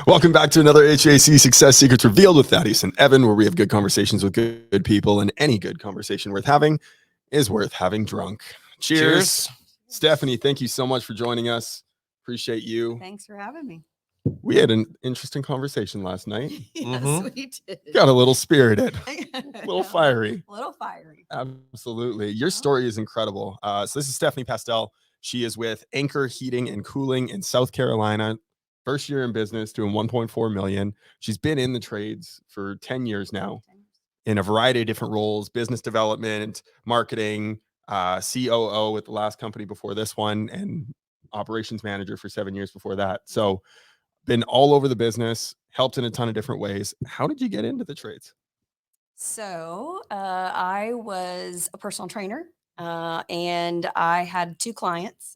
Welcome back to another HVAC Success Secrets Revealed with Thaddeus and Evan, where we have good conversations with good people, and any good conversation worth having is worth having drunk. Cheers. Stephanie, thank you so much for joining us. Appreciate you. Thanks for having me. We had an interesting conversation last night. Yes, we did. Got a little spirited, a little fiery. A little fiery. Absolutely. Your story is incredible. So this is Stephanie Postell. She is with Anchor Heating and Cooling in South Carolina. First year in business, doing 1.4 million. She's been in the trades for 10 years now in a variety of different roles: business development, marketing, COO with the last company before this one, and operations manager for 7 years before that. So been all over the business, helped in a ton of different ways. How did you get into the trades? So I was a personal trainer, and I had two clients,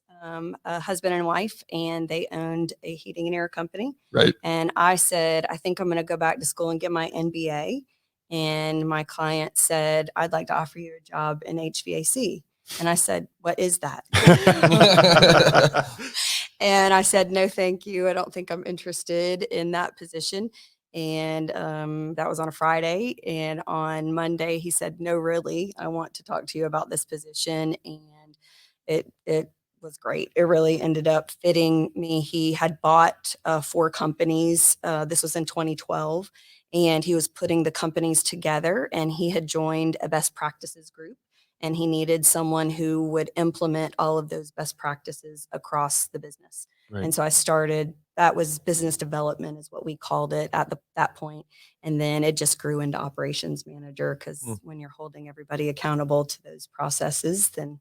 a husband and wife, and they owned a heating and air company. Right. And I said, I think I'm going to go back to school and get my MBA. And my client said, I'd like to offer you a job in HVAC. And I said, what is that? And I said, no, thank you. I don't think I'm interested in that position. And that was on a Friday. And on Monday, he said, no, really, I want to talk to you about this position. And it was great. It really ended up fitting me. He had bought 4 companies. This was in 2012. And he was putting the companies together, and he had joined a best practices group. And he needed someone who would implement all of those best practices across the business. Right. And so I started, that was business development is what we called it at that point. And then it just grew into operations manager, because when you're holding everybody accountable to those processes, then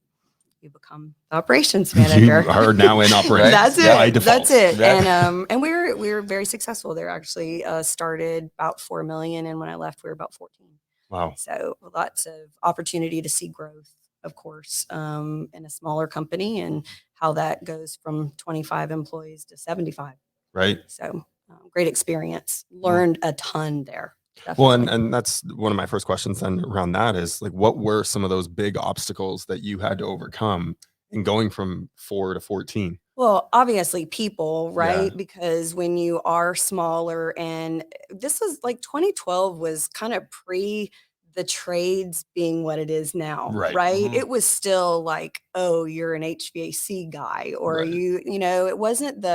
you become the operations manager. You are now in operations. That's it. By default. That's it. Right. And we were very successful there. Actually, started about 4 million, and when I left, we were about 14. Wow. So lots of opportunity to see growth, of course, in a smaller company, and how that goes from 25 employees to 75. Right. So great experience. Learned a ton there. Definitely. Well, and that's one of my first questions then around that is, like, what were some of those big obstacles that you had to overcome in going from 4 to 14? Well, obviously people, right? Yeah. Because when you are smaller, and this was like 2012 was kind of pre the trades being what it is now, Right. right? It was still like, oh, you're an HVAC guy, or Right. it wasn't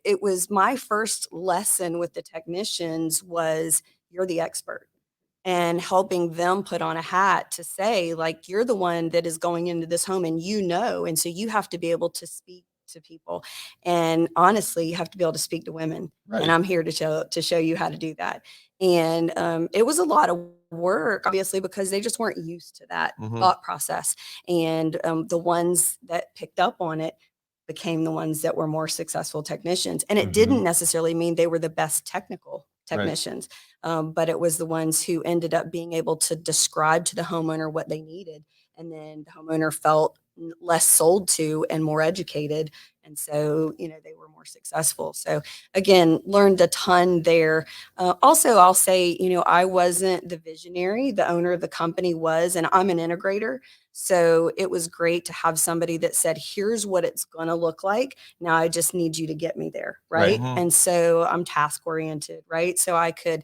it was my first lesson with the technicians was you're the expert, and helping them put on a hat to say, like, you're the one that is going into this home, and and so you have to be able to speak to people, and honestly you have to be able to speak to women. Right. And I'm here to show you how to do that. And it was a lot of work, obviously, because they just weren't used to that thought process. And the ones that picked up on it became the ones that were more successful technicians. And it didn't necessarily mean they were the best technical technicians, but it was the ones who ended up being able to describe to the homeowner what they needed. And then the homeowner felt less sold to and more educated. And so, they were more successful. So again, learned a ton there. Also, I'll say, I wasn't the visionary. The owner of the company was, and I'm an integrator. So it was great to have somebody that said, here's what it's going to look like. Now I just need you to get me there. Right. And so I'm task oriented. Right. So I could,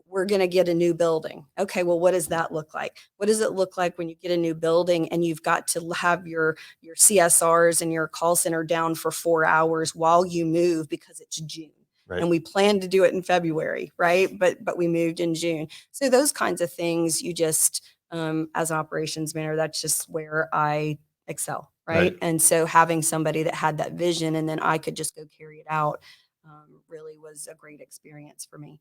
we're going to get a new building. Okay. Well, what does that look like? What does it look like when you get a new building and you've got to have your CSRs and your call center down for 4 hours while you move, because it's June. Right. And we planned to do it in February. Right. But we moved in June. So those kinds of things, you just, as an operations manager, that's just where I excel. Right. And so having somebody that had that vision, and then I could just go carry it out, really was a great experience for me.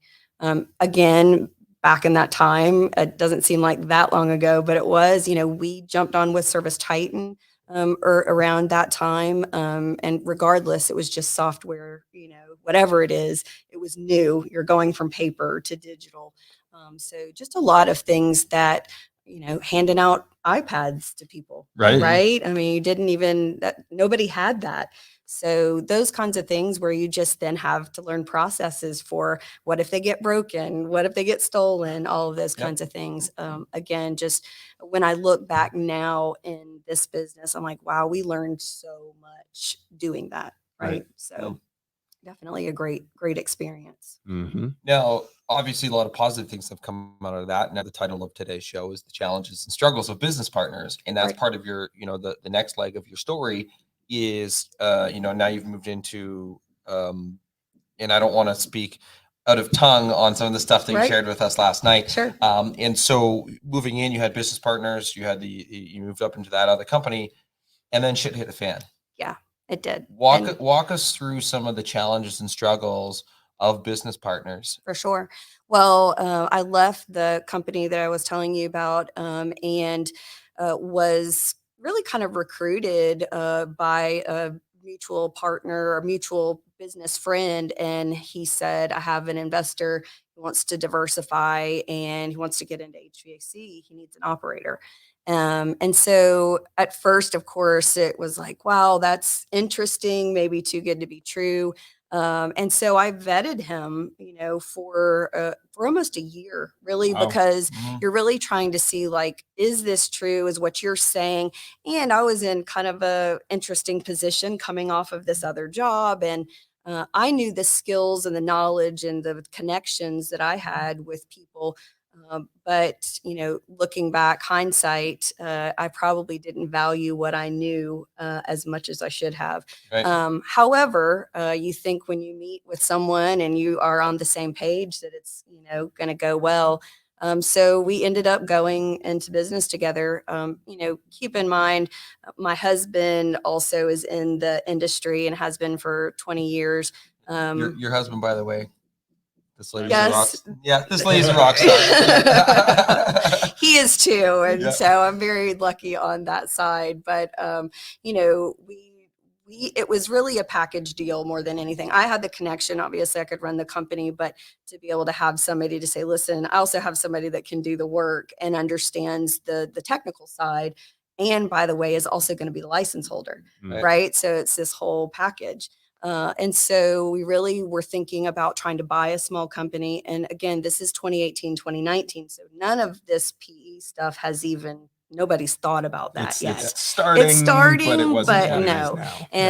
Again, back in that time, it doesn't seem like that long ago, but it was, we jumped on with Service Titan or around that time. And regardless, it was just software, whatever it is, it was new. You're going from paper to digital. So just a lot of things that, handing out iPads to people. Right. I mean, nobody had that. So those kinds of things where you just then have to learn processes for what if they get broken, what if they get stolen, all of those kinds of things. Again, just when I look back now in this business, I'm like, wow, we learned so much doing that. Right. So definitely a great experience. Mm-hmm. Now, obviously, a lot of positive things have come out of that. Now, the title of today's show is the challenges and struggles of business partners, and that's Right. part of your, the next leg of your story is, now you've moved into, and I don't want to speak out of tongue on some of the stuff that you Right. shared with us last night. Sure. And so moving in, you had business partners, you moved up into that other company, and then shit hit the fan. Yeah, it did. Walk us through some of the challenges and struggles of business partners. For sure. Well, I left the company that I was telling you about, and was really kind of recruited by a mutual partner or mutual business friend. And he said, I have an investor who wants to diversify and he wants to get into HVAC. He needs an operator. And so at first, of course, it was like, wow, that's interesting, maybe too good to be true. And so I vetted him, for almost a year, really, Wow. because Mhm. you're really trying to see, like, is this true? Is what you're saying? And I was in kind of a interesting position coming off of this other job, and I knew the skills and the knowledge and the connections that I had with people. But looking back, hindsight, I probably didn't value what I knew as much as I should have. Right. However, you think when you meet with someone and you are on the same page that it's going to go well. So we ended up going into business together. Keep in mind, my husband also is in the industry and has been for 20 years. Your husband, by the way, this lady's Yes. a rock. Yeah, this lady's a rock star. He is too, and Yeah. so I'm very lucky on that side. But it was really a package deal more than anything. I had the connection. Obviously, I could run the company, but to be able to have somebody to say, listen, I also have somebody that can do the work and understands the technical side. And by the way, is also going to be the license holder, right? So it's this whole package. And so we really were thinking about trying to buy a small company. And again, this is 2018, 2019. So none of this PE stuff nobody's thought about that yet. It's starting, but it wasn't but what it is no.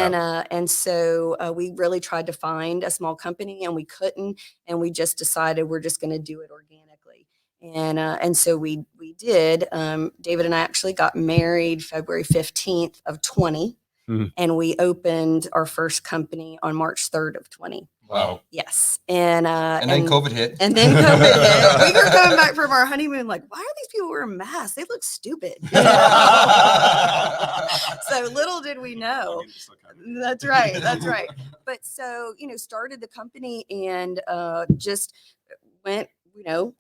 now. And so we really tried to find a small company and we couldn't, and we just decided we're just going to do it organically. And so we did. David and I actually got married February 15th of 20. Mhm. And we opened our first company on March 3rd of 20. Wow. Yes. And then COVID hit. And then COVID hit. We were coming back from our honeymoon like, why are these people wearing masks? They look stupid. So little did we know. That's right. That's right. But so, started the company and just went,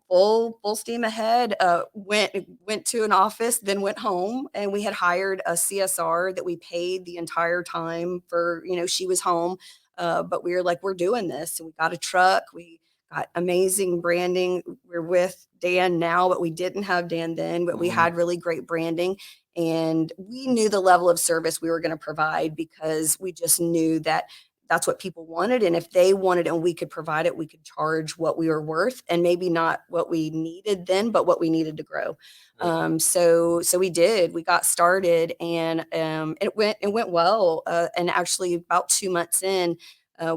full steam ahead. Went to an office, then went home, and we had hired a CSR that we paid the entire time for. She was home, but we were like, we're doing this, and we got a truck. We got amazing branding. We're with Dan now, but we didn't have Dan then. But we had really great branding, and we knew the level of service we were going to provide because we just knew that that's what people wanted. And if they wanted and we could provide it, we could charge what we were worth, and maybe not what we needed then, but what we needed to grow. Right. So we did, we got started, and it went well. And actually about 2 months in,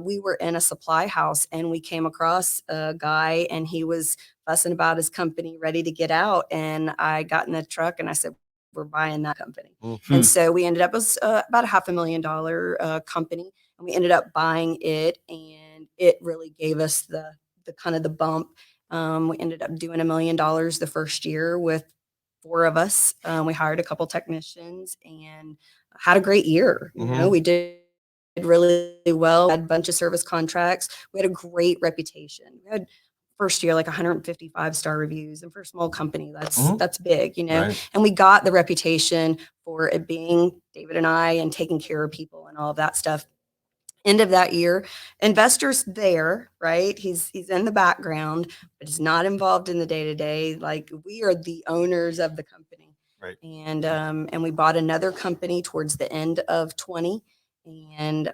we were in a supply house and we came across a guy and he was fussing about his company, ready to get out. And I got in the truck and I said, we're buying that company. Mm-hmm. And so we ended up with about a $500,000 company. And we ended up buying it, and it really gave us the kind of the bump. We ended up doing $1 million the first year with 4 of us. We hired a couple technicians and had a great year. We did really well, had a bunch of service contracts. We had a great reputation. We had first year like 155-star reviews, and for a small company that's big, Right. And we got the reputation for it being David and I and taking care of people and all of that stuff. End of that year, investors there, right? He's in the background, but he's not involved in the day-to-day. Like, we are the owners of the company. Right. And we bought another company towards the end of 20 and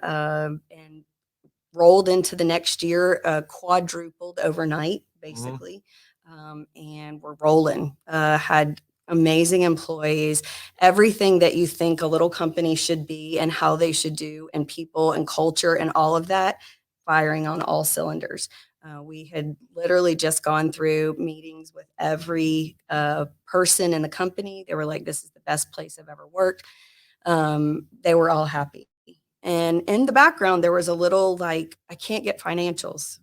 rolled into the next year, quadrupled overnight, basically. And we're rolling, had amazing employees, everything that you think a little company should be and how they should do, and people and culture and all of that. firing on all cylinders. We had literally just gone through meetings with every person in the company. They were like, this is the best place I've ever worked. They were all happy. And in the background, there was a little like, I can't get financials.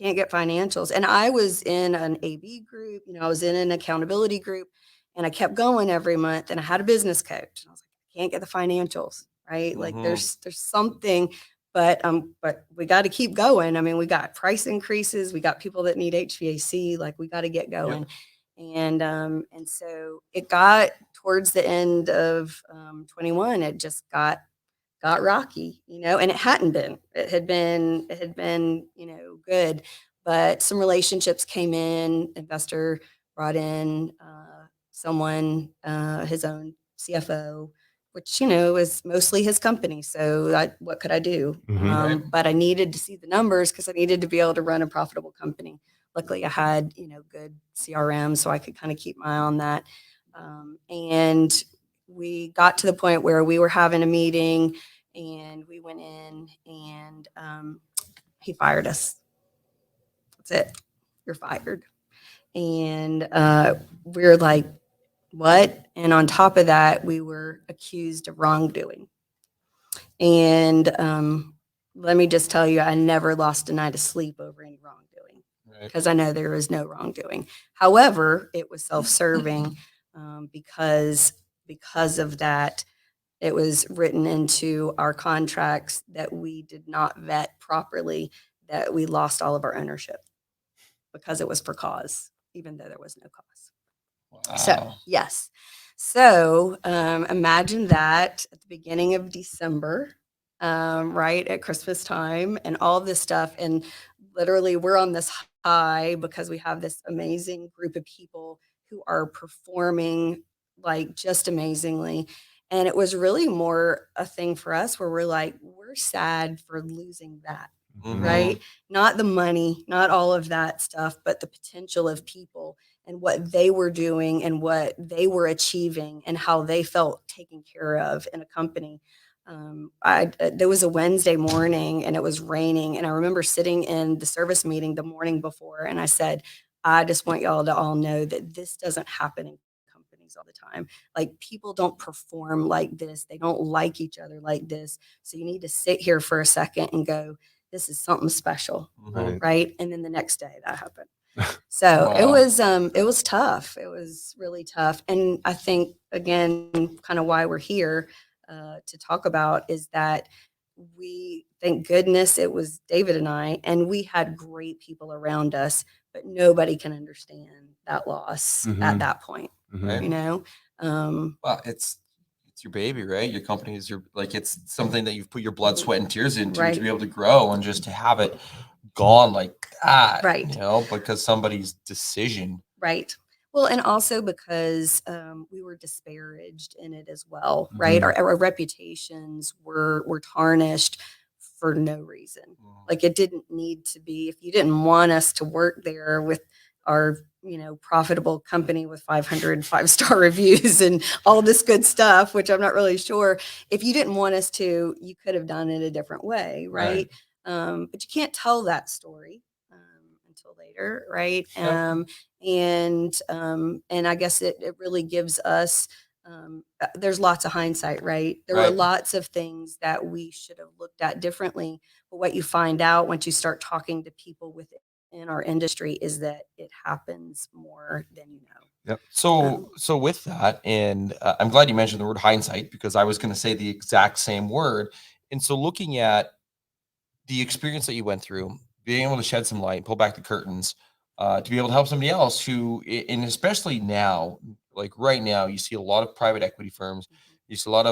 And I was in an AB group, I was in an accountability group, and I kept going every month, and I had a business coach. And I was like, I can't get the financials, right? Like there's something, but we got to keep going. I mean, we got price increases, we got people that need HVAC, like we got to get going. Yep. And so it got towards the end of 21, it just got rocky, and it hadn't been. It had been, good, but some relationships came in. Investor brought in someone, his own CFO, which was mostly his company. So what could I do? Mm-hmm. But I needed to see the numbers because I needed to be able to run a profitable company. Luckily, I had good CRM, so I could kind of keep my eye on that. And we got to the point where we were having a meeting, and we went in, and he fired us. That's it. You're fired. And we were like, what? And on top of that, we were accused of wrongdoing. And let me just tell you, I never lost a night of sleep over any wrongdoing, because I know there is no wrongdoing. However, it was self-serving because of that. It was written into our contracts that we did not vet properly, that we lost all of our ownership because it was for cause, even though there was no cause. Wow. So, yes. So imagine that at the beginning of December, right at Christmas time, and all this stuff. And literally we're on this high because we have this amazing group of people who are performing like just amazingly. And it was really more a thing for us where we're like, we're sad for losing that, right? Not the money, not all of that stuff, but the potential of people and what they were doing and what they were achieving and how they felt taken care of in a company. There was a Wednesday morning, and it was raining. And I remember sitting in the service meeting the morning before, and I said, I just want y'all to all know that this doesn't happen in companies all the time. Like, people don't perform like this. They don't like each other like this. So you need to sit here for a second and go, this is something special. Right. And then the next day that happened. So wow. It was tough. It was really tough. And I think, again, kind of why we're here to talk about is that we, thank goodness it was David and we had great people around us, but nobody can understand that loss at that point. Well, it's your baby, right? Your company is it's something that you've put your blood, sweat, and tears into to be able to grow, and just to have it gone like that, right? Because somebody's decision, right? Well, and also because we were disparaged in it as well, right? Our reputations were tarnished for no reason. Like, it didn't need to be. If you didn't want us to work there with our profitable company with 500 5-star reviews and all this good stuff, which I'm not really sure, if you didn't want us to, you could have done it a different way, right? But you can't tell that story until later, right? And I guess it really gives us there's lots of hindsight, right? There were lots of things that we should have looked at differently, but what you find out once you start talking to people in our industry is that it happens more than you know. Yep. So with that, and I'm glad you mentioned the word hindsight, because I was going to say the exact same word. And so looking at the experience that you went through, being able to shed some light, pull back the curtains, to be able to help somebody else who, and especially now, like right now, you see a lot of private equity firms, you see a lot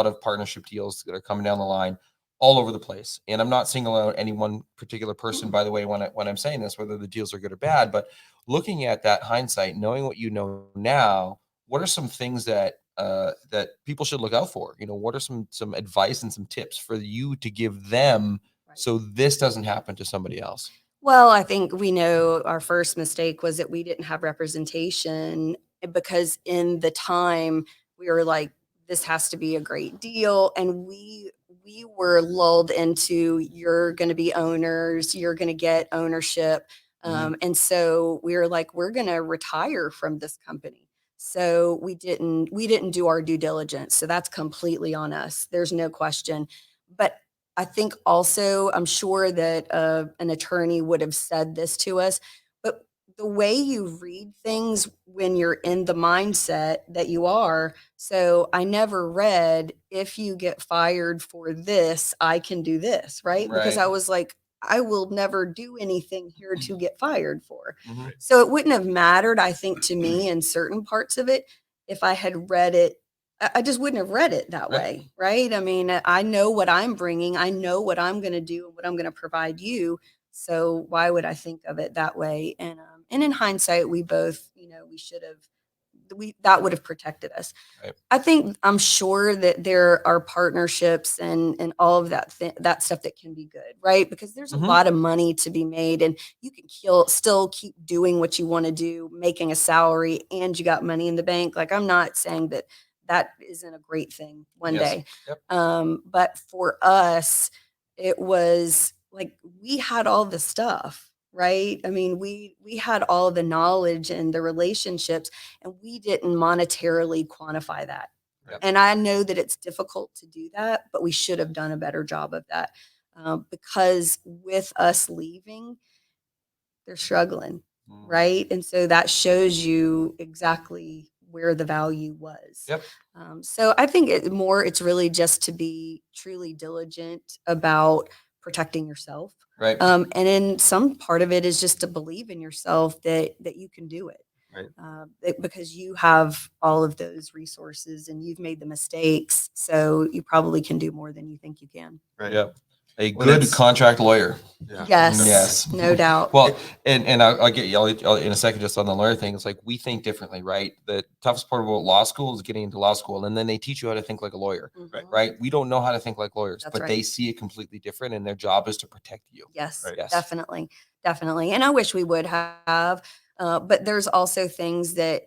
of partnership deals that are coming down the line all over the place. And I'm not singling out any one particular person, by the way, when I'm saying this, whether the deals are good or bad, but looking at that hindsight, knowing what you know now, what are some things that people should look out for? What are some advice and some tips for you to give them so this doesn't happen to somebody else? Well, I think we know our first mistake was that we didn't have representation, because in the time we were like, this has to be a great deal. And we we were lulled into, you're going to be owners, you're going to get ownership. And so we were like, we're going to retire from this company. So we didn't do our due diligence. So that's completely on us. There's no question. But I think also, I'm sure that an attorney would have said this to us, but the way you read things when you're in the mindset that you are. So I never read, if you get fired for this, I can do this, right? Because I was like, I will never do anything here to get fired for. So it wouldn't have mattered, I think, to me in certain parts of it if I had read it. I just wouldn't have read it that way, right? I mean, I know what I'm bringing. I know what I'm going to do and what I'm going to provide you. So why would I think of it that way? And in hindsight, we both, we should have. That would have protected us. I'm sure that there are partnerships and all of that that stuff that can be good, right? Because there's a lot of money to be made, and you can still keep doing what you want to do, making a salary, and you got money in the bank. Like, I'm not saying that isn't a great thing one day. But for us, it was like we had all the stuff. Right. I mean, we had all the knowledge and the relationships, and we didn't monetarily quantify that. And I know that it's difficult to do that, but we should have done a better job of that, because with us leaving, they're struggling. Right. And so that shows you exactly where the value was. So I think it's really just to be truly diligent about protecting yourself. And then some part of it is just to believe in yourself that you can do it. Because you have all of those resources and you've made the mistakes. So you probably can do more than you think you can. A good contract lawyer. Yes, no doubt. Well, and I'll get you in a second just on the lawyer thing. It's like we think differently, right? The toughest part about law school is getting into law school, and then they teach you how to think like a lawyer, right? We don't know how to think like lawyers, but they see it completely different, and their job is to protect you. Yes, definitely. And I wish we would have. But there's also things that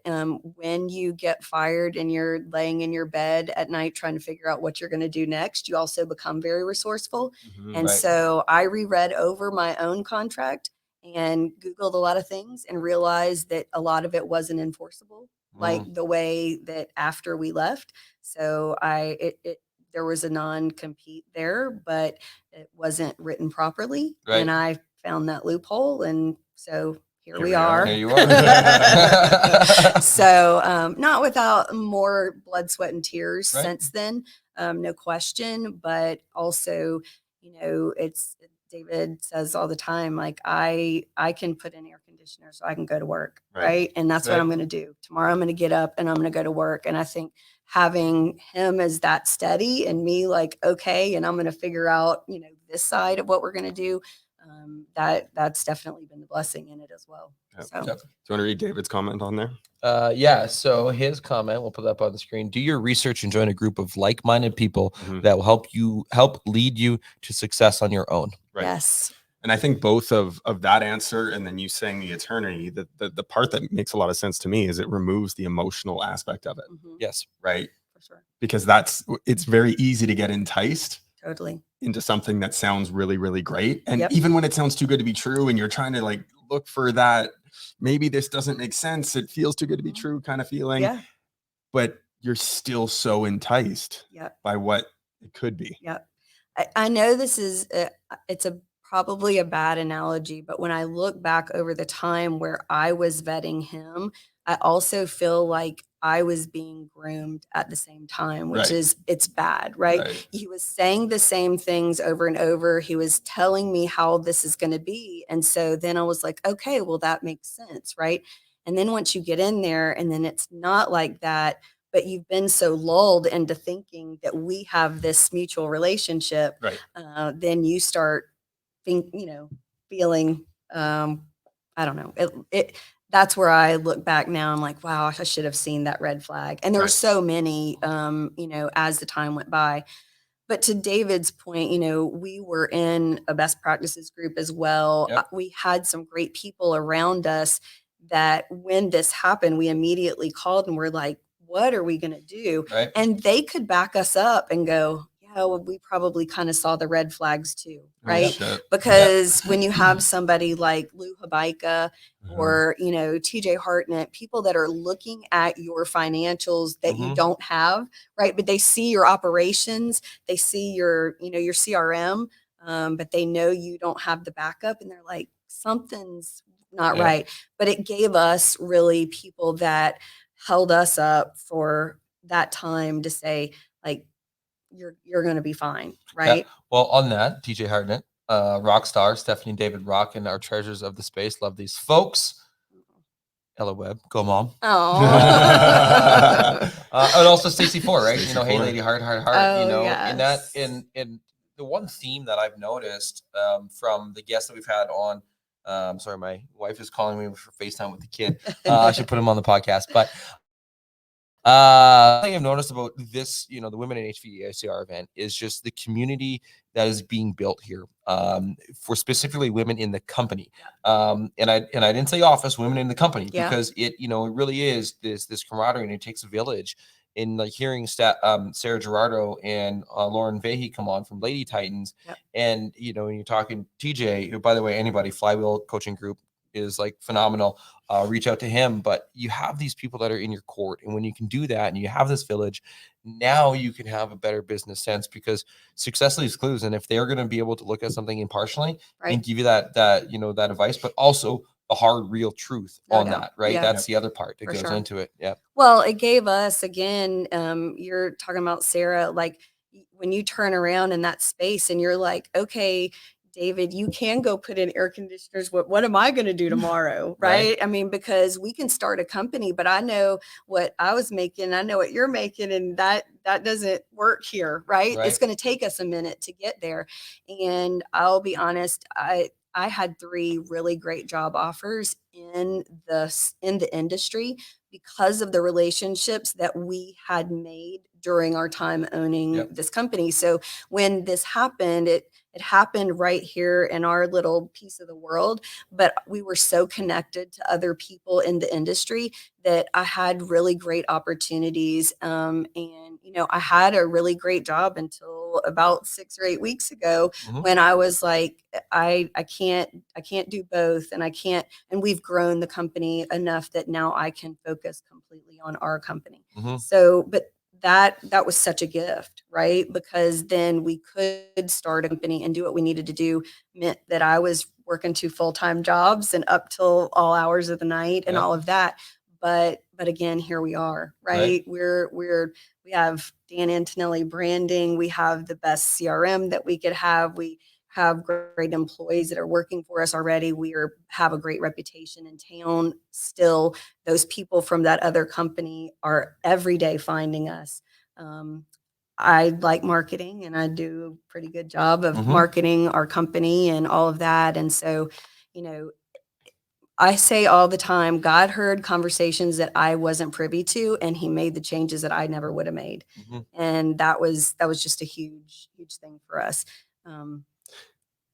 when you get fired and you're laying in your bed at night trying to figure out what you're going to do next, you also become very resourceful. And so I reread over my own contract and Googled a lot of things and realized that a lot of it wasn't enforceable, like the way that after we left. So there was a non-compete there, but it wasn't written properly. And I found that loophole. And so here we are. Here you are. So not without more blood, sweat, and tears since then, no question. But also, it's David says all the time, like I can put in air conditioner so I can go to work, right? And that's what I'm going to do. Tomorrow I'm going to get up and I'm going to go to work. And I think having him as that steady and me like, okay, and I'm going to figure out, this side of what we're going to do. That's definitely been the blessing in it as well. So. Do you want to read David's comment on there? So his comment, we'll put that up on the screen. Do your research and join a group of like-minded people that will help lead you to success on your own. Yes. And I think both of that answer and then you saying the attorney, the part that makes a lot of sense to me is it removes the emotional aspect of it. Yes. Right. For sure. Because it's very easy to get enticed. Totally. Into something that sounds really, really great. And even when it sounds too good to be true and you're trying to like look for that, maybe this doesn't make sense, it feels too good to be true kind of feeling. But you're still so enticed by what it could be. I know this is probably a bad analogy, but when I look back over the time where I was vetting him, I also feel like I was being groomed at the same time, which it's bad, right? He was saying the same things over and over. He was telling me how this is going to be. And so then I was like, okay, well, that makes sense, right? And then once you get in there and then it's not like that, but you've been so lulled into thinking that we have this mutual relationship, then you start feeling, I don't know, that's where I look back now. I'm like, wow, I should have seen that red flag. And there were so many, as the time went by. But to David's point, we were in a best practices group as well. We had some great people around us that when this happened, we immediately called and we're like, what are we going to do? And they could back us up and go, yeah, oh, we probably kind of saw the red flags too, Oh, right? shit. Because when you have somebody like Lou Habaika Uh-huh. or, you know, TJ Hartnett, people that are looking at your financials that you don't have, right? But they see your operations, they see your, you know, your CRM, but they know you don't have the backup, and they're like, something's not right. But it gave us really people that held us up for that time to say, like, you're going to be fine, right? Well, on that, TJ Hartnett, rock star, Stephanie and David Rock, and our treasures of the space. Love these folks. Ella Webb, go mom. Oh, And also Stacey Ford, right? You know, hey lady, heart, Oh, you know, yes. in the one theme that I've noticed from the guests that we've had on, sorry, my wife is calling me for FaceTime with the kid. I should put him on the podcast, but thing I've noticed about this, you know, the Women in HVACR event is just the community that is being built here for specifically women in the company. And I didn't say office, women in the company, because it, you know, it really is this camaraderie, and it takes a village. In like hearing Sarah Gerardo and Lauren Vahey come on from Lady Titans, and you know, when you're talking TJ, who, by the way, anybody Flywheel Coaching Group is like phenomenal. Reach out to him. But you have these people that are in your court, and when you can do that and you have this village, now you can have a better business sense, because success leaves clues. And if they're going to be able to look at something impartially and give you that you know, that advice, but also the hard, real truth on that, right? That's the other part that goes into it. Yeah. Well, it gave us, again, you're talking about Sarah, like when you turn around in that space and you're like, okay, David, you can go put in air conditioners. What am I going to do tomorrow? Right? I mean, because we can start a company, but I know what I was making. I know what you're making, and that doesn't work here. Right? It's going to take us a minute to get there. And I'll be honest, I had 3 really great job offers in the industry because of the relationships that we had made during our time owning this company. So when this happened, it happened right here in our little piece of the world, but we were so connected to other people in the industry that I had really great opportunities. And, you know, I had a really great job until about 6 or 8 weeks ago when I was like, I can't do both, and I can't, and we've grown the company enough that now I can focus completely on our company. So, but that was such a gift, right? Because then we could start a company and do what we needed to do. Meant that I was working 2 full-time jobs and up till all hours of the night and all of that. But again, here we are, right? We have Dan Antonelli branding. We have the best CRM that we could have. We have great employees that are working for us already. Have a great reputation in town. Still, those people from that other company are every day finding us. I like marketing, and I do a pretty good job of marketing our company and all of that. And so, you know, I say all the time, God heard conversations that I wasn't privy to, and he made the changes that I never would have made. And that was just a huge thing for us.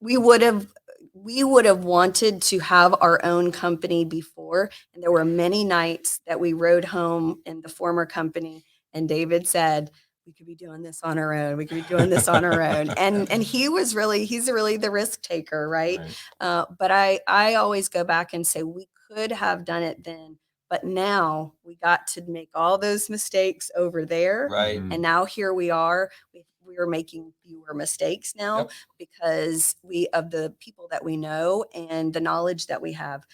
We would have wanted to have our own company before, and there were many nights that we rode home in the former company, and David said, we could be doing this on our own. We could be doing this on our own. And he's really the risk taker, right? But I always go back and say, we could have done it then, but now we got to make all those mistakes over there. And now here we are. We are making fewer mistakes now because of the people that we know and the knowledge that we have.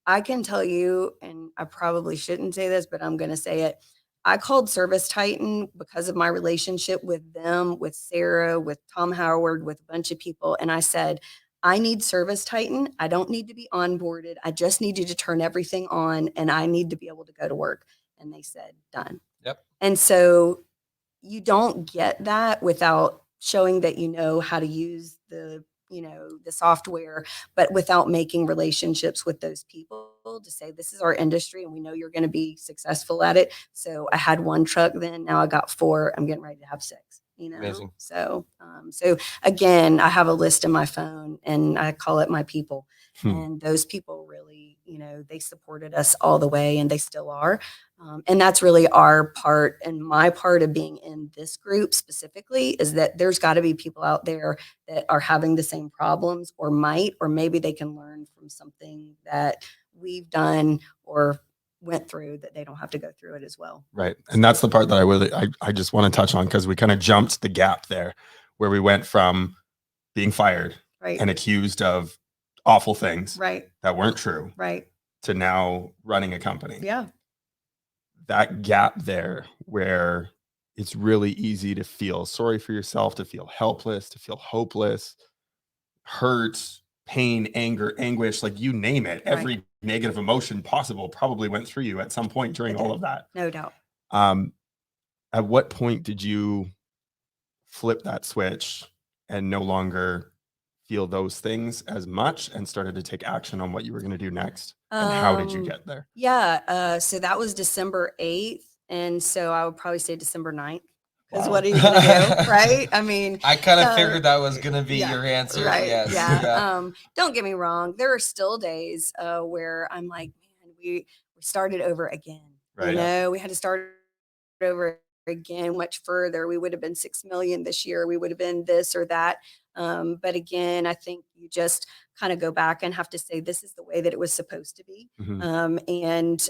I can tell you, and I probably shouldn't say this, but I'm going to say it. I called Service Titan because of my relationship with them, with Sarah, with Tom Howard, with a bunch of people. And I said, I need Service Titan. I don't need to be onboarded. I just need you to turn everything on, and I need to be able to go to work. And they said, done. And so you don't get that without showing that you know how to use the software, but without making relationships with those people to say, this is our industry and we know you're going to be successful at it. So I had 1 truck then, now I got 4. I'm getting ready to have 6, you know? Amazing. So again, I have a list in my phone and I call it my people. And those people really, they supported us all the way, and they still are. And that's really our part, and my part of being in this group specifically is that there's got to be people out there that are having the same problems, or maybe they can learn from something that we've done or went through, that they don't have to go through it as well. Right. And that's the part that I just want to touch on, because we kind of jumped the gap there where we went from being fired Right. and accused of awful things Right. that weren't true Right. to now running a company. Yeah. That gap there where it's really easy to feel sorry for yourself, to feel helpless, to feel hopeless, hurt, pain, anger, anguish, like you name it. Right. Every negative emotion possible probably went through you at some point during all of that. No doubt. At what point did you flip that switch and no longer feel those things as much and started to take action on what you were going to do next? And how did you get there? Yeah. So that was December 8th. And so I would probably say December 9th. Because Wow. what are you going to do? Right. I mean, I kind of figured that was going to be yeah, your answer. right. Yes. Yeah. Don't get me wrong. There are still days where I'm like, man, we started over again. Right. We had to start over again much further. We would have been 6 million this year. We would have been this or that. But again, I think you just kind of go back and have to say, this is the way that it was supposed to be. Mm-hmm. And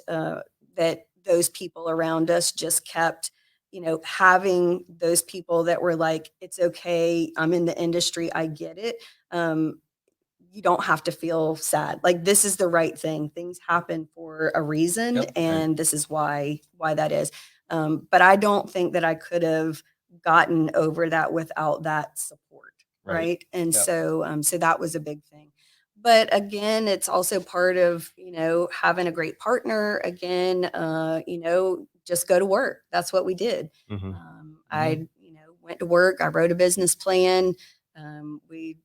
that those people around us just kept, having those people that were like, it's okay, I'm in the industry, I get it. You don't have to feel sad. Like, this is the right thing. Things happen for a reason. Yep. And this is why that is. But I don't think that I could have gotten over that without that support. Right. And Yep. so that was a big thing. But again, it's also part of, having a great partner. Again, just go to work. That's what we did. Mm-hmm. I, went to work. I wrote a business plan. We,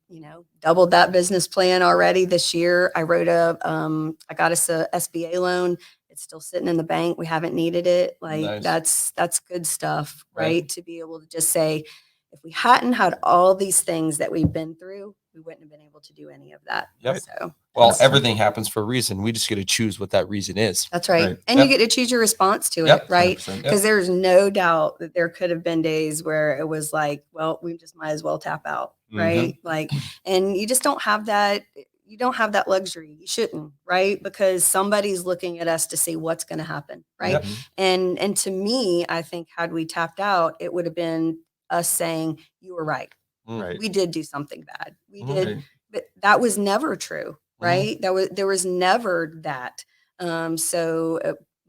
doubled that business plan already this year. I got us a SBA loan. It's still sitting in the bank. We haven't needed it. Like, Nice. that's good stuff, right? To be able to just say, if we hadn't had all these things that we've been through, we wouldn't have been able to do any of that. Yep. So, Well, everything happens for a reason. We just get to choose what that reason is. that's right. Right. And you get to choose your response to Yep. it, right? 100%. Because there's no doubt that there could have been days where it was like, well, we just might as well tap out, right? Like, and you just don't have that. You don't have that luxury. You shouldn't, right? Because somebody's looking at us to see what's going to happen, right? Yep. And to me, I think had we tapped out, it would have been us saying, you were right. Right. We did do something bad. We Mhm. did, Right. but that was never true, right? There was never that. So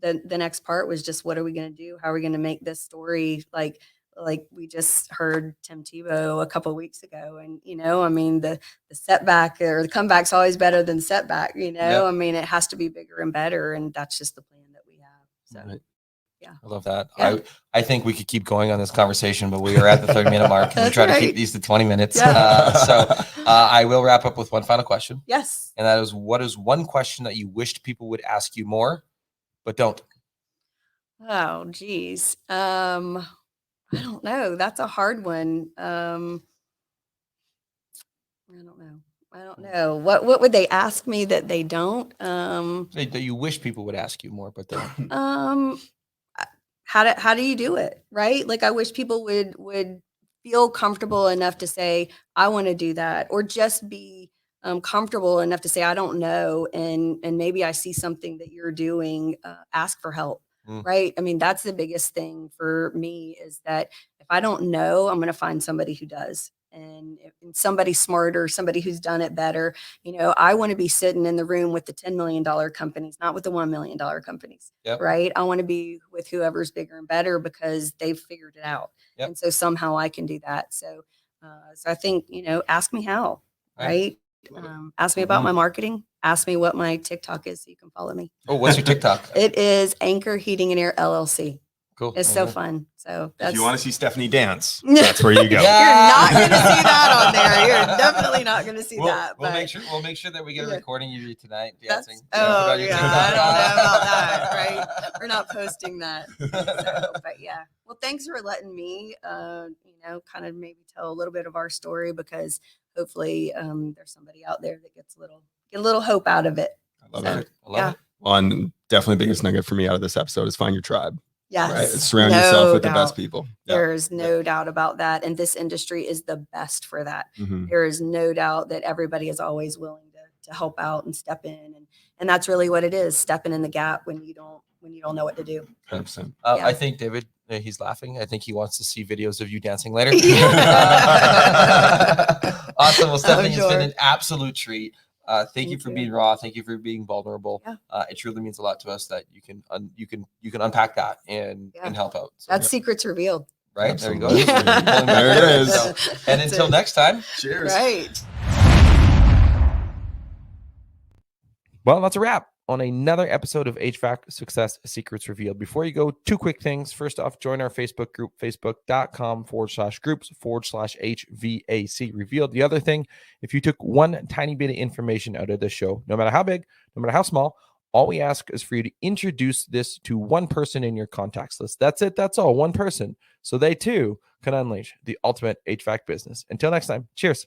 the next part was just, what are we going to do? How are we going to make this story like we just heard Tim Tebow a couple of weeks ago? And, I mean, the setback or the comeback's always better than setback, Yep. I mean, it has to be bigger and better. And that's just the plan that we have. So, Right. I love that. Yeah. I think we could keep going on this conversation, but we are at the 30-minute mark. And we That's try to right. keep these to 20 minutes. Yeah. So I will wrap up with one final question. yes. And that is, what is one question that you wished people would ask you more, but don't? Oh, geez. I don't know. That's a hard one. I don't know. What would they ask me that they don't? That you wish people would ask you more, but don't. How do you do it? Right? Like, I wish people would feel comfortable enough to say, I want to do that, or just be comfortable enough to say, I don't know. And maybe I see something that you're doing, ask for help. Right. I mean, that's the biggest thing for me, is that if I don't know, I'm going to find somebody who does. And somebody smarter, somebody who's done it better. I want to be sitting in the room with the $10 million companies, not with the $1 million companies. Yep. Right. I want to be with whoever's bigger and better because they've figured it out. Yep. And so somehow I can do that. So I think, ask me how, right? Ask me about my marketing. Ask me what my TikTok is so you can follow me. Oh, what's your TikTok? It is Anchor Heating and Air LLC. Cool. It's so fun. So If you want to see Stephanie dance, that's where you go. You're not going to see that on there. You're definitely not going to see that. We'll But make sure that we get a Yeah. recording of you tonight dancing. Oh, Put on your yeah. TikTok. I don't know about that, right? We're not posting that. So, but yeah. Well, thanks for letting me, kind of maybe tell a little bit of our story, because hopefully there's somebody out there that gets get a little hope out of it. I love So, it. I love yeah. it. Well, and definitely biggest nugget for me out of this episode is find your tribe. Yes. Right. Surround yourself with the best doubt. people. Yeah. There's no doubt about that. And this industry is the best for that. Mhm. There is no doubt that everybody is always willing to help out and step in. And that's really what it is, stepping in the gap when you don't know what to do. 100%. Yeah. I think David, he's laughing. I think he wants to see videos of you dancing later. Yeah. Awesome. Well, Stephanie, it's been sure. an absolute treat. Thank you for being raw. Thank you for being vulnerable. Yeah. It truly means a lot to us that you can unpack that and help out. So, That's secrets revealed. right. Absolutely. There you go. Pulling back There it curtain. is. So, and That's until it. next time. Cheers. Right. Well, that's a wrap on another episode of HVAC Success Secrets Revealed. Before you go, two quick things. First off, join our Facebook group, facebook.com/groups/HVAC Revealed. The other thing, if you took one tiny bit of information out of this show, no matter how big, no matter how small, all we ask is for you to introduce this to one person in your contacts list. That's it. That's all. One person. So they too can unleash the ultimate HVAC business. Until next time, cheers.